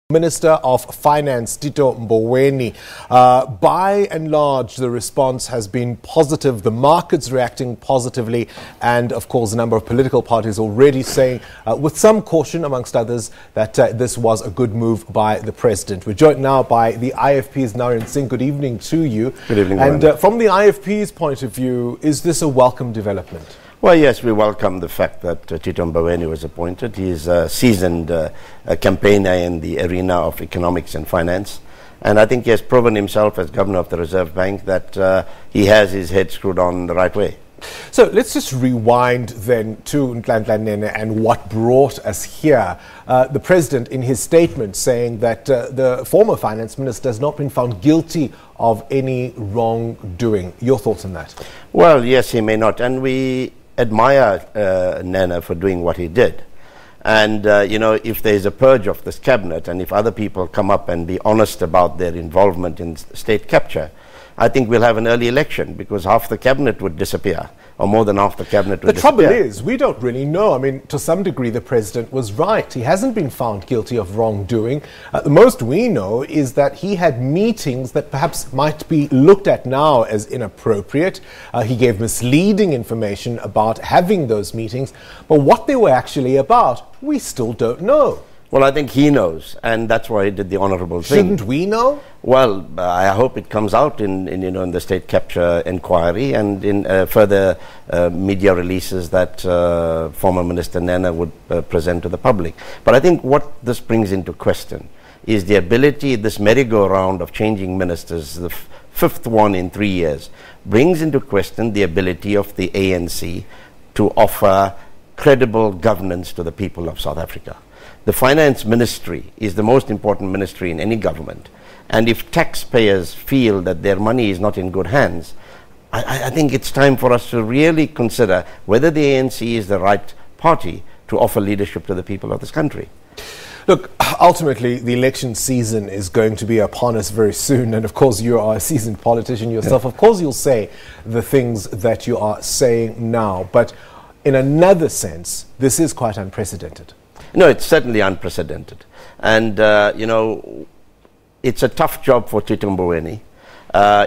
Minister of Finance, Tito Mboweni. By and large, the response has been positive. The market's reacting positively. And, of course, a number of political parties already saying, with some caution amongst others, that this was a good move by the president. We're joined now by the IFP's Narend Singh. Good evening to you. Good evening. And from the IFP's point of view, is this a welcome development? Well, yes, we welcome the fact that Tito Mboweni was appointed. He's a seasoned campaigner in the arena of economics and finance. And I think he has proven himself as governor of the Reserve Bank that he has his head screwed on the right way. So let's just rewind then to Nene and what brought us here. The president in his statement saying that the former finance minister has not been found guilty of any wrongdoing. Your thoughts on that? Well, yes, he may not. And we admire Nene for doing what he did. And, if there's a purge of this cabinet and if other people come up and be honest about their involvement in state capture, I think we'll have an early election because half the cabinet would disappear, or more than half the cabinet would disappear. The trouble is, we don't really know. I mean, to some degree, the president was right. He hasn't been found guilty of wrongdoing. The most we know is that he had meetings that perhaps might be looked at now as inappropriate. He gave misleading information about having those meetings. But what they were actually about, we still don't know. Well, I think he knows, and that's why he did the honourable thing. Shouldn't we know? Well, I hope it comes out in the state capture inquiry and in further media releases that former Minister Nene would present to the public. But I think what this brings into question is the ability, this merry-go-round of changing ministers, the fifth one in 3 years, brings into question the ability of the ANC to offer credible governance to the people of South Africa. The finance ministry is the most important ministry in any government. And if taxpayers feel that their money is not in good hands, I think it's time for us to really consider whether the ANC is the right party to offer leadership to the people of this country. Look, ultimately, the election season is going to be upon us very soon. And of course, you are a seasoned politician yourself. Yeah. Of course, you'll say the things that you are saying now. But in another sense, this is quite unprecedented. No, it's certainly unprecedented. And, it's a tough job for Tito Mboweni.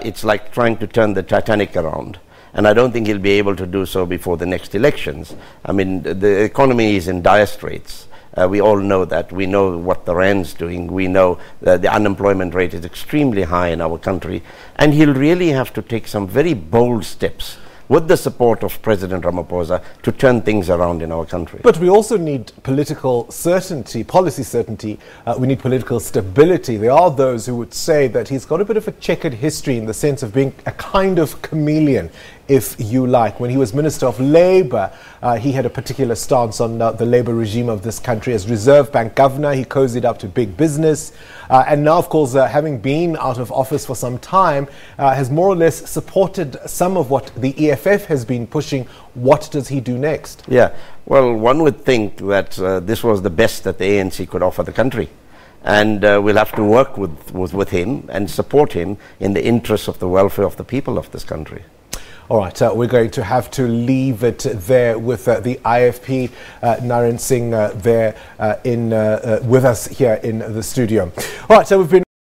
It's like trying to turn the Titanic around. And I don't think he'll be able to do so before the next elections. I mean, the economy is in dire straits. We all know that. We know what the rand's doing. We know that the unemployment rate is extremely high in our country. And he'll really have to take some very bold steps with the support of President Ramaphosa to turn things around in our country. But we also need political certainty, policy certainty. We need political stability. There are those who would say that he's got a bit of a checkered history in the sense of being a kind of chameleon, if you like. When he was Minister of Labour, he had a particular stance on the labour regime of this country. As Reserve Bank Governor, he cozied up to big business. And now, of course, having been out of office for some time, has more or less supported some of what the EFF has been pushing. What does he do next? Yeah, well, one would think that this was the best that the ANC could offer the country. And we'll have to work with him and support him in the interests of the welfare of the people of this country. All right, we're going to have to leave it there with the IFP, Narend Singh, with us here in the studio. All right, so we've been